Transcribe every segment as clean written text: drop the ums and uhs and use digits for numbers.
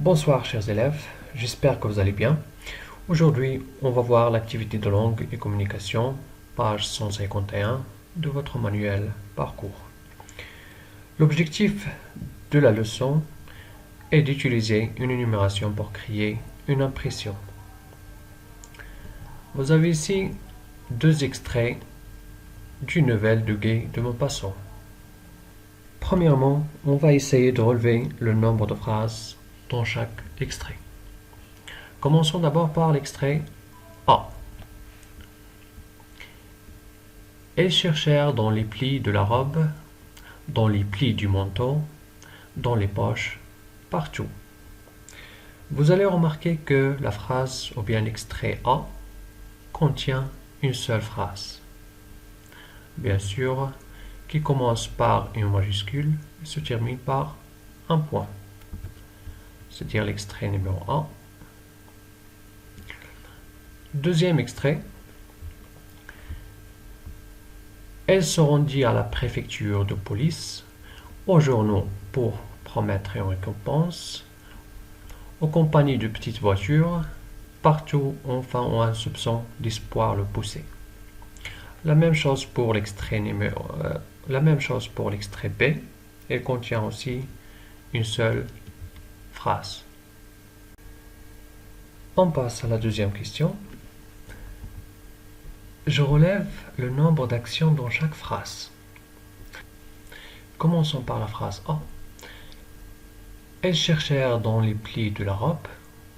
Bonsoir chers élèves, j'espère que vous allez bien. Aujourd'hui, on va voir l'activité de langue et communication, page 151 de votre manuel parcours. L'objectif de la leçon est d'utiliser une énumération pour créer une impression. Vous avez ici deux extraits d'une nouvelle de Guy de Maupassant. Premièrement, on va essayer de relever le nombre de phrases dans chaque extrait. Commençons d'abord par l'extrait A. Elles cherchèrent dans les plis de la robe, dans les plis du manteau, dans les poches, partout. Vous allez remarquer que la phrase ou bien l'extrait A contient une seule phrase. Bien sûr, qui commence par une majuscule et se termine par un point. C'est-à-dire l'extrait numéro 1. Deuxième extrait. Elle se rendit à la préfecture de police, aux journaux pour promettre une récompense, aux compagnies de petites voitures, partout enfin où un soupçon d'espoir le poussait. La même chose pour l'extrait B, elle contient aussi une seule phrase. On passe à la deuxième question. Je relève le nombre d'actions dans chaque phrase. Commençons par la phrase A. Elles cherchèrent dans les plis de la robe,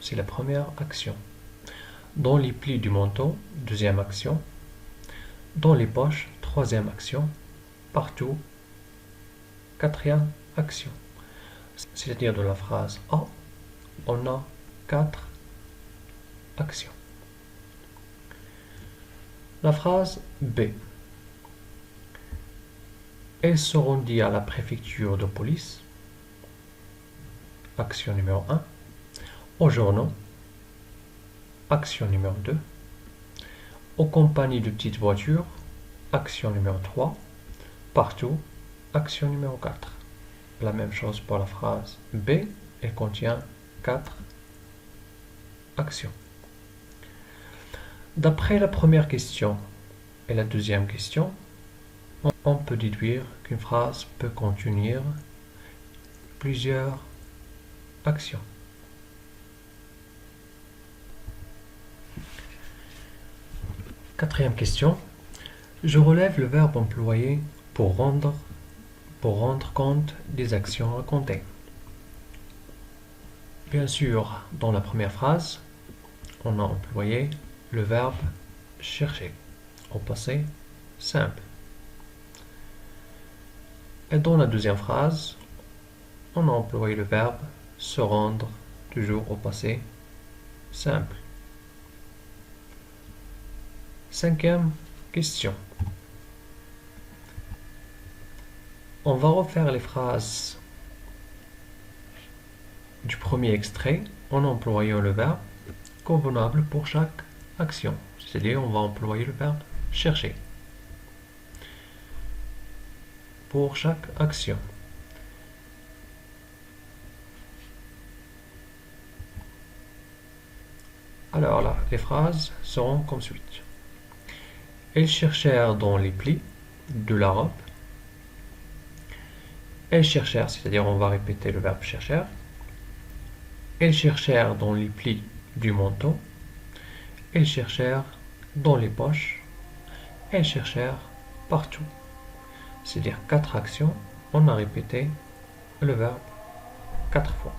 c'est la première action. Dans les plis du manteau, deuxième action. Dans les poches, troisième action. Partout, quatrième action. C'est-à-dire de la phrase A, on a 4 actions. La phrase B. Elle se rendit à la préfecture de police. Action numéro 1. Aux journaux. Action numéro 2. Aux compagnies de petites voitures. Action numéro 3. Partout. Action numéro 4. La même chose pour la phrase B. Elle contient 4 actions. D'après la première question et la deuxième question, on peut déduire qu'une phrase peut contenir plusieurs actions. Quatrième question. Je relève le verbe employé pour rendre compte des actions racontées. Bien sûr, dans la première phrase, on a employé le verbe chercher au passé simple. Et dans la deuxième phrase, on a employé le verbe se rendre toujours au passé simple. Cinquième question. On va refaire les phrases du premier extrait en employant le verbe convenable pour chaque action. C'est-à-dire on va employer le verbe chercher pour chaque action. Alors là, les phrases seront comme suite. Elles cherchèrent dans les plis de la robe. Elles cherchèrent, c'est-à-dire on va répéter le verbe cherchèrent. Elles cherchèrent dans les plis du manteau. Elles cherchèrent dans les poches. Elles cherchèrent partout. C'est-à-dire 4 actions, on a répété le verbe 4 fois.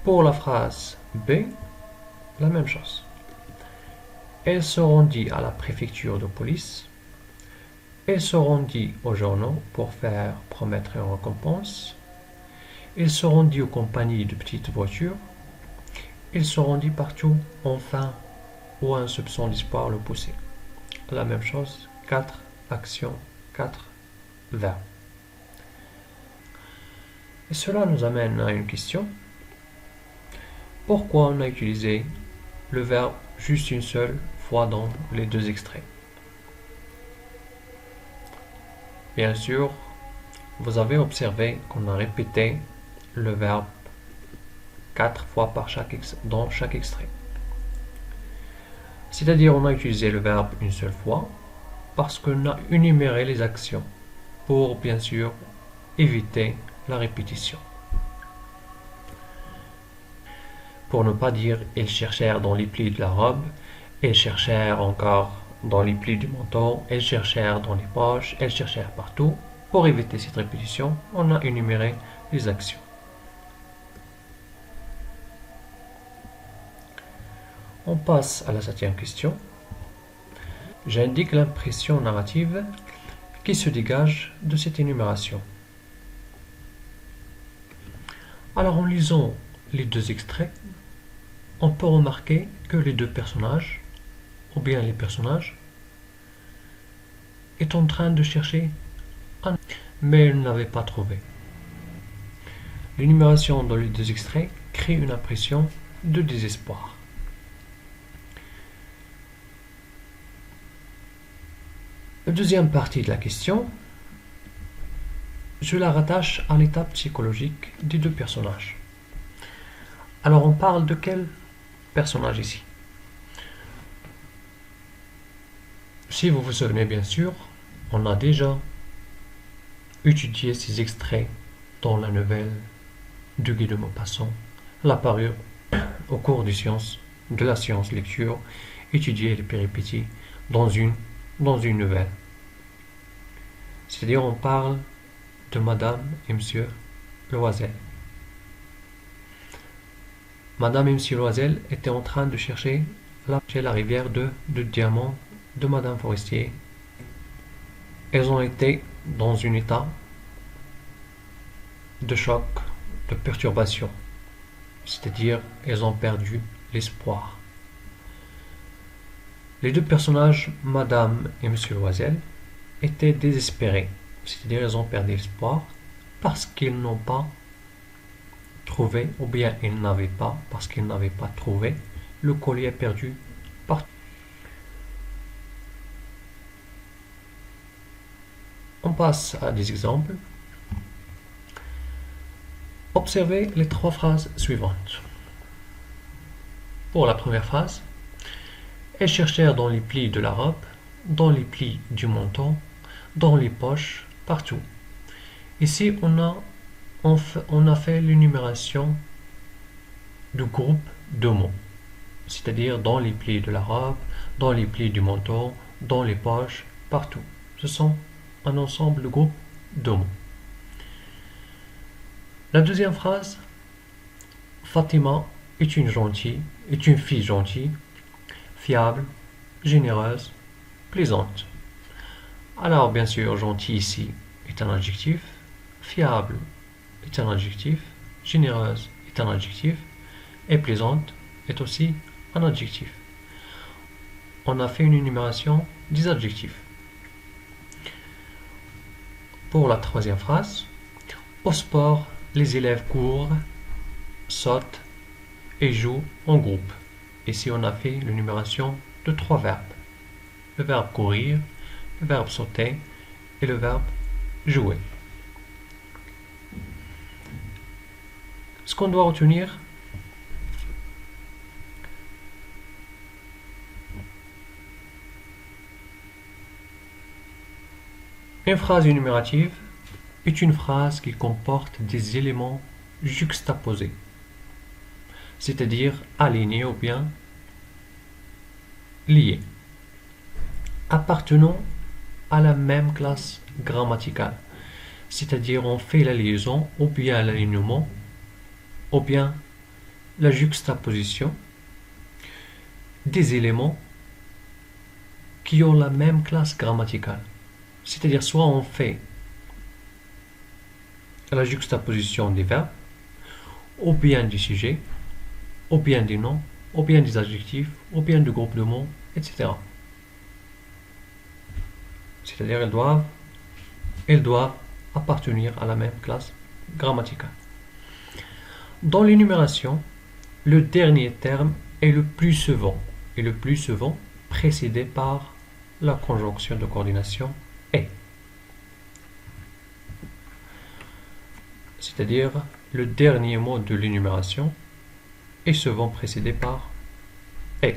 Pour la phrase B, la même chose. Elle se rendit à la préfecture de police. Elle se rendit aux journaux pour faire promettre une récompense. Elle se rendit aux compagnies de petites voitures. Elle se rendit partout, enfin, où un soupçon d'espoir le poussait. La même chose, 4 actions, 4 verbes. Et cela nous amène à une question. Pourquoi on a utilisé le verbe juste une seule fois dans les deux extraits? Bien sûr, vous avez observé qu'on a répété le verbe 4 fois dans chaque extrait. C'est-à-dire on a utilisé le verbe une seule fois parce qu'on a énuméré les actions pour bien sûr éviter la répétition. Pour ne pas dire ils cherchèrent dans les plis de la robe, ils cherchèrent encore dans les plis du manteau, ils cherchèrent dans les poches, ils cherchèrent partout. Pour éviter cette répétition, on a énuméré les actions. On passe à la 7e question. J'indique l'impression narrative qui se dégage de cette énumération. Alors en lisant les deux extraits, on peut remarquer que les deux personnages, ou bien les personnages, est en train de chercher un, mais ils n'avaient pas trouvé. L'énumération dans les deux extraits crée une impression de désespoir. La deuxième partie de la question, je la rattache à l'état psychologique des deux personnages. Alors on parle de quel personnage ici? Si vous vous souvenez bien sûr, on a déjà étudié ces extraits dans la nouvelle de Guy de Maupassant, la parure au cours de la science lecture, étudier les péripéties dans une nouvelle. C'est-à-dire on parle de Madame et Monsieur Loisel. Madame et Monsieur Loisel étaient en train de chercher la rivière de diamants de Madame Forestier. Elles ont été dans un état de choc, de perturbation. C'est-à-dire elles ont perdu l'espoir. Les deux personnages, Madame et Monsieur Loisel, étaient désespérés. C'est-à-dire ils ont perdu l'espoir parce qu'ils n'ont pas trouvé, ou bien ils n'avaient pas, parce qu'ils n'avaient pas trouvé le collier perdu partout. On passe à des exemples. Observez les 3 phrases suivantes. Pour la première phrase, elles cherchèrent dans les plis de la robe, dans les plis du manteau, dans les poches, partout. Ici, on a fait l'énumération du groupe de mots, c'est-à-dire dans les plis de la robe, dans les plis du manteau, dans les poches, partout. Ce sont un ensemble de groupes de mots. La deuxième phrase, Fatima est une fille gentille, fiable, généreuse, plaisante. Alors bien sûr, gentil ici est un adjectif, fiable est un adjectif, généreuse est un adjectif, et plaisante est aussi un adjectif. On a fait une énumération des adjectifs. Pour la troisième phrase, au sport, les élèves courent, sautent et jouent en groupe. Ici, on a fait l'énumération de 3 verbes. Le verbe courir, le verbe sauter et le verbe jouer. Ce qu'on doit retenir, une phrase énumérative est une phrase qui comporte des éléments juxtaposés, c'est-à-dire alignés ou bien liés, appartenant à la même classe grammaticale, c'est-à-dire on fait la liaison ou bien l'alignement ou bien la juxtaposition des éléments qui ont la même classe grammaticale. C'est-à-dire soit on fait la juxtaposition des verbes, ou bien du sujet, ou bien des noms, ou bien des adjectifs, ou bien du groupe de mots, etc. C'est-à-dire elles doivent appartenir à la même classe grammaticale. Dans l'énumération, le dernier terme est le plus souvent précédé par la conjonction de coordination est. C'est-à-dire le dernier mot de l'énumération et souvent précédé par et.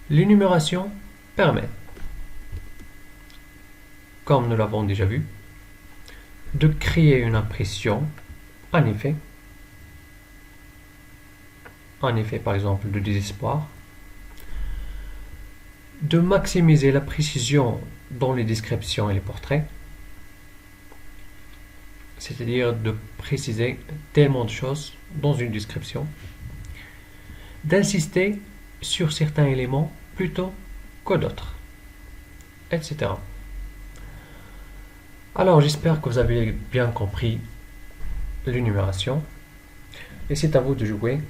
L'énumération permet, comme nous l'avons déjà vu, de créer une impression, en effet par exemple de désespoir, de maximiser la précision dans les descriptions et les portraits, c'est-à-dire de préciser tellement de choses dans une description, d'insister sur certains éléments plutôt que d'autres, etc. Alors j'espère que vous avez bien compris l'énumération et c'est à vous de jouer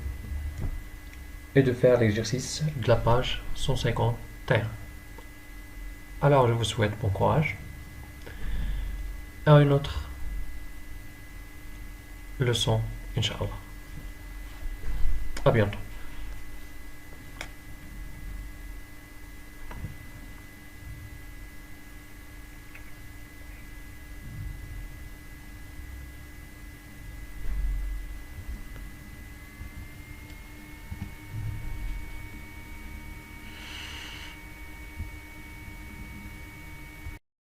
et de faire l'exercice de la page 151. Alors je vous souhaite bon courage à une autre leçon, Inch'Allah. À bientôt.